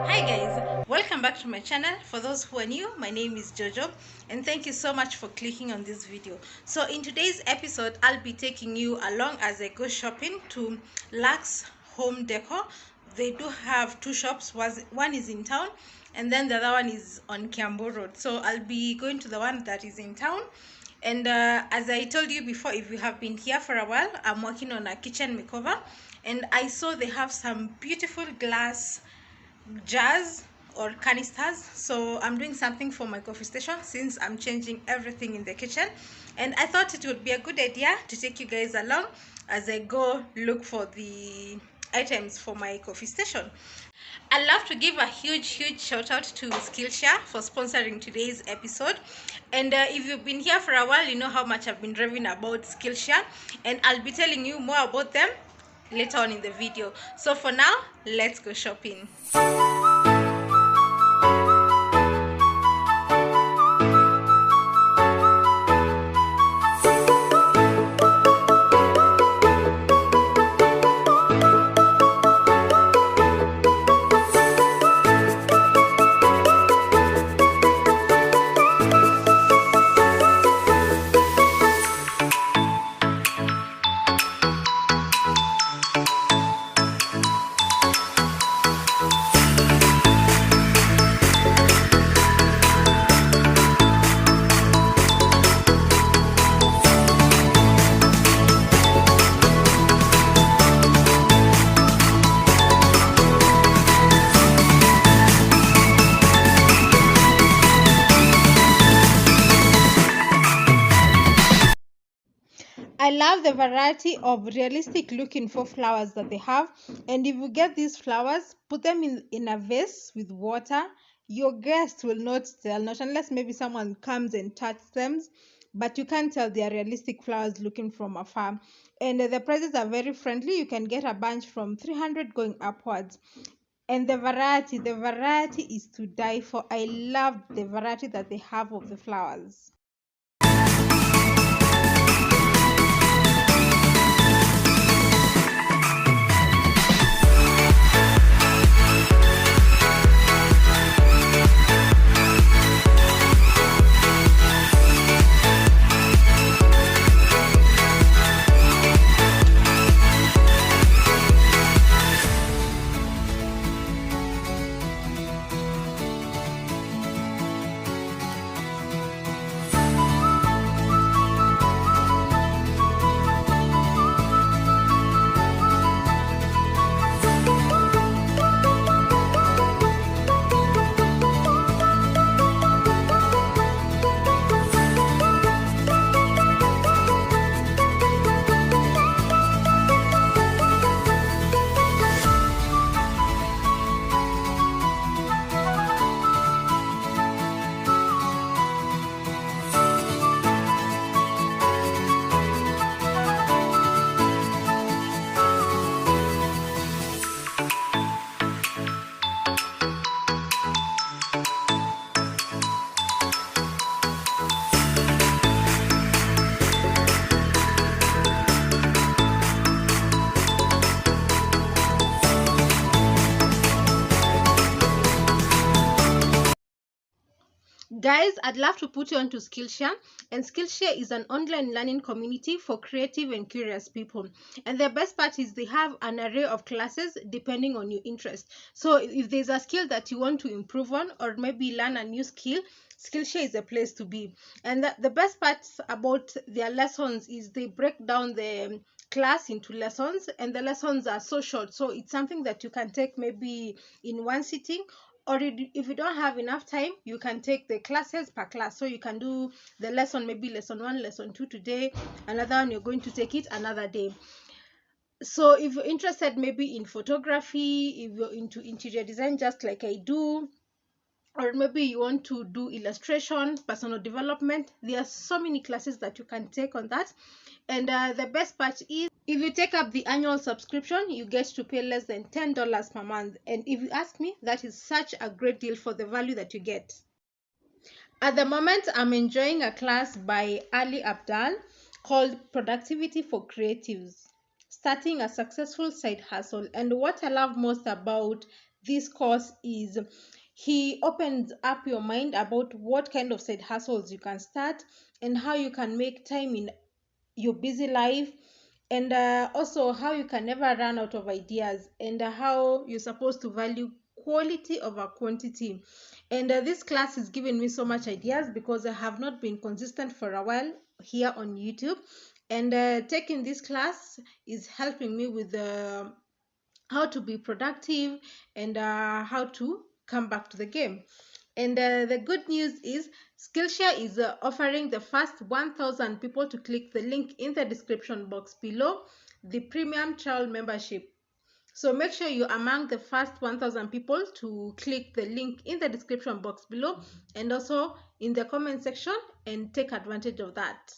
Hi guys, welcome back to my channel. For those who are new, my name is Jojo and thank you so much for clicking on this video. So in today's episode, I'll be taking you along as I go shopping to Luxe Home Decor. They do have two shops. One is in town and then the other one is on Kiambu Road. So I'll be going to the one that is in town. And as I told you before, if you have been here for a while, I'm working on a kitchen makeover and I saw they have some beautiful glass jars or canisters. So I'm doing something for my coffee station since I'm changing everything in the kitchen, and I thought it would be a good idea to take you guys along as I go look for the items for my coffee station. I'd love to give a huge shout out to Skillshare for sponsoring today's episode. And if you've been here for a while, you know how much I've been raving about Skillshare, and I'll be telling you more about them later on in the video. So for now, let's go shopping. I love the variety of realistic looking for flowers that they have. And if you get these flowers, put them in a vase with water. Your guests will not tell, not unless maybe someone comes and touches them. But you can't tell they are realistic flowers looking from afar. And the prices are very friendly. You can get a bunch from 300 going upwards. And the variety is to die for. I love the variety that they have of the flowers. Guys, I'd love to put you onto Skillshare, and Skillshare is an online learning community for creative and curious people. And the best part is they have an array of classes depending on your interest. So if there's a skill that you want to improve on or maybe learn a new skill, Skillshare is a place to be. And the best part about their lessons is they break down the class into lessons, and the lessons are so short, so it's something that you can take maybe in one sitting, or if you don't have enough time, you can take the classes per class. So you can do the lesson, maybe lesson 1, lesson 2 today, another one you're going to take it another day. So if you're interested maybe in photography, if you're into interior design just like I do, or maybe you want to do illustration, personal development, there are so many classes that you can take on that. And the best part is, if you take up the annual subscription, you get to pay less than $10 per month. And if you ask me, that is such a great deal for the value that you get. At the moment, I'm enjoying a class by Ali Abdal called Productivity for Creatives, Starting a Successful Side Hustle. And what I love most about this course is he opens up your mind about what kind of side hustles you can start and how you can make time in your busy life, and also how you can never run out of ideas, and how you're supposed to value quality over quantity. And this class has given me so much ideas because I have not been consistent for a while here on YouTube, and taking this class is helping me with how to be productive, and how to come back to the game. And the good news is Skillshare is offering the first 1,000 people to click the link in the description box below the premium trial membership. So make sure you're among the first 1,000 people to click the link in the description box below and also in the comment section, and take advantage of that.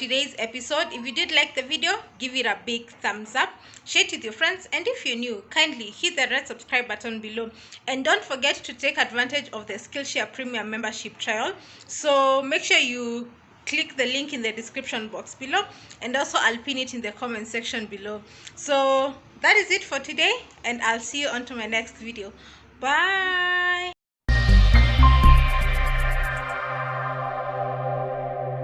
today's episode. If you did like the video, give it a big thumbs up, share it with your friends, and if you're new, kindly hit the red subscribe button below. And don't forget to take advantage of the Skillshare premium membership trial. So make sure you click the link in the description box below, and also I'll pin it in the comment section below. So that is it for today, and I'll see you on to my next video. Bye.